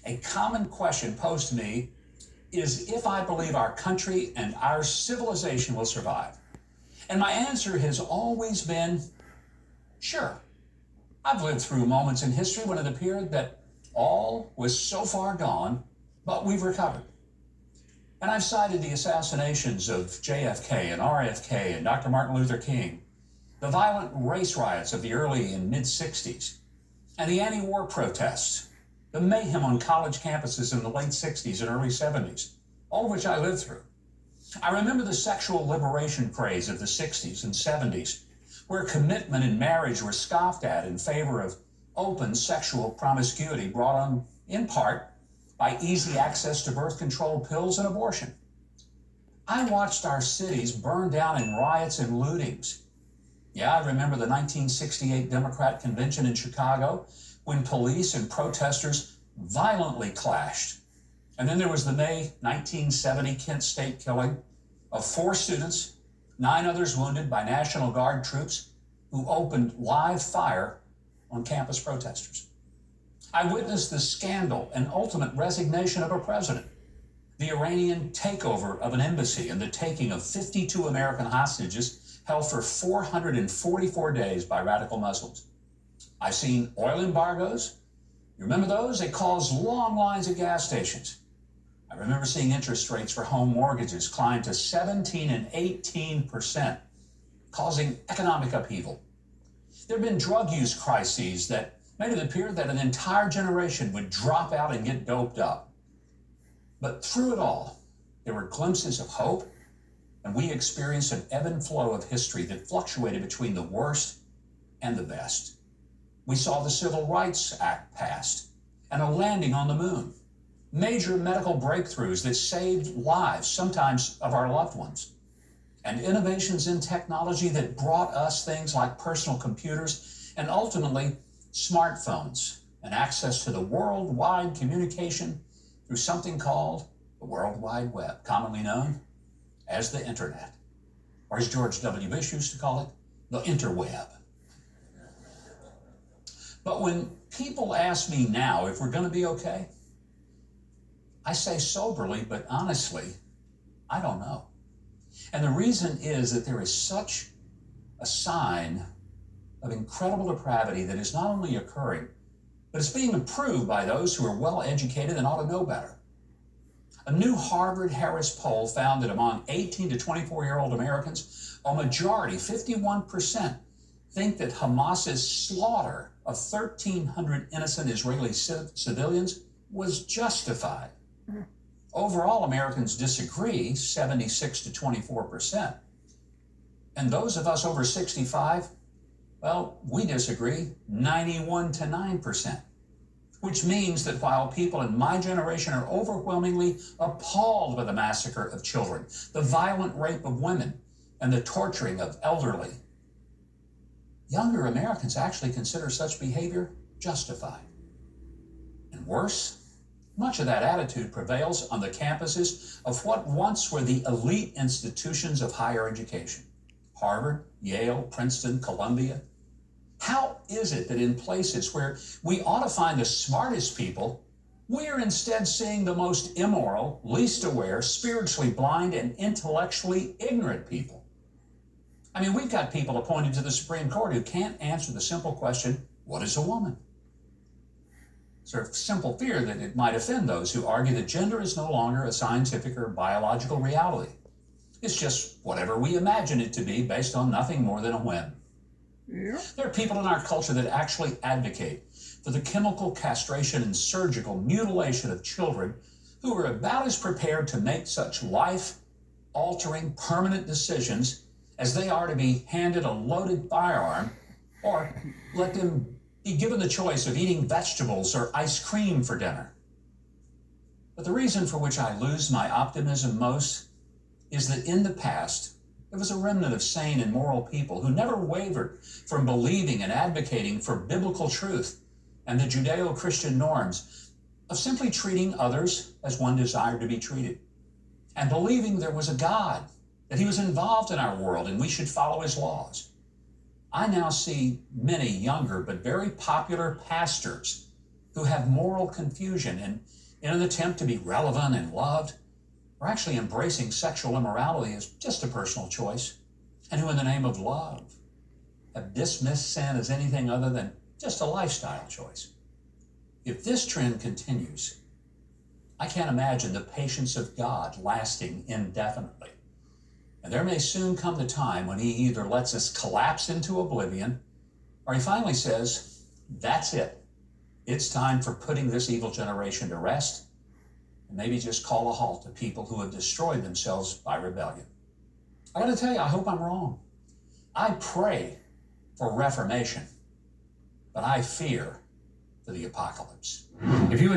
A common question posed to me is if I believe our country and our civilization will survive. And my answer has always been, sure. I've lived through moments in history when it appeared that all was so far gone, but we've recovered. And I've cited the assassinations of JFK and RFK and Dr. Martin Luther King, the violent race riots of the early and mid-60s, and the anti-war protests, the mayhem on college campuses in the late 60s and early 70s, all of which I lived through. I remember the sexual liberation craze of the 60s and 70s, where commitment and marriage were scoffed at in favor of open sexual promiscuity brought on, in part, by easy access to birth control pills and abortion. I watched our cities burn down in riots and lootings. Yeah, I remember the 1968 Democrat Convention in Chicago when police and protesters violently clashed. And then there was the May 1970 Kent State killing of 4 students, 9 others wounded by National Guard troops who opened live fire on campus protesters. I witnessed the scandal and ultimate resignation of a president, the Iranian takeover of an embassy, and the taking of 52 American hostages held for 444 days by radical Muslims. I've seen oil embargoes. You remember those? They caused long lines at gas stations. I remember seeing interest rates for home mortgages climb to 17 and 18%, causing economic upheaval. There have been drug use crises that made it appear that an entire generation would drop out and get doped up. But through it all, there were glimpses of hope, and we experienced an ebb and flow of history that fluctuated between the worst and the best. We saw the Civil Rights Act passed and a landing on the moon, major medical breakthroughs that saved lives, sometimes of our loved ones, and innovations in technology that brought us things like personal computers and ultimately smartphones and access to the worldwide communication through something called the World Wide Web, commonly known as the Internet, or as George W. Bush used to call it, the interweb. But when people ask me now if we're going to be okay, I say soberly but honestly, I don't know. And the reason is that there is such a sign of incredible depravity that is not only occurring, but it's being approved by those who are well educated and ought to know better. A new Harvard-Harris poll found that among 18 to 24-year-old Americans, a majority, 51%, think that Hamas's slaughter of 1,300 innocent Israeli civilians was justified. Overall, Americans disagree, 76 to 24%. And those of us over 65, well, we disagree, 91 to 9%. Which means that while people in my generation are overwhelmingly appalled by the massacre of children, the violent rape of women, and the torturing of elderly, younger Americans actually consider such behavior justified. And worse, much of that attitude prevails on the campuses of what once were the elite institutions of higher education: Harvard, Yale, Princeton, Columbia. How is it that in places where we ought to find the smartest people, we're instead seeing the most immoral, least aware, spiritually blind, and intellectually ignorant people? I mean, we've got people appointed to the Supreme Court who can't answer the simple question, what is a woman? Sort of simple fear that it might offend those who argue that gender is no longer a scientific or biological reality. It's just whatever we imagine it to be based on nothing more than a whim. Yeah. There are people in our culture that actually advocate for the chemical castration and surgical mutilation of children who are about as prepared to make such life-altering, permanent decisions as they are to be handed a loaded firearm or let them be given the choice of eating vegetables or ice cream for dinner. But the reason for which I lose my optimism most is that in the past, there was a remnant of sane and moral people who never wavered from believing and advocating for biblical truth and the Judeo-Christian norms of simply treating others as one desired to be treated, and believing there was a God, that he was involved in our world and we should follow his laws. I now see many younger but very popular pastors who have moral confusion and, in an attempt to be relevant and loved, are actually embracing sexual immorality as just a personal choice, and who in the name of love have dismissed sin as anything other than just a lifestyle choice. If this trend continues, I can't imagine the patience of God lasting indefinitely. And there may soon come the time when he either lets us collapse into oblivion, or he finally says, that's it. It's time for putting this evil generation to rest, and maybe just call a halt to people who have destroyed themselves by rebellion. I gotta tell you, I hope I'm wrong. I pray for reformation, but I fear for the apocalypse. If you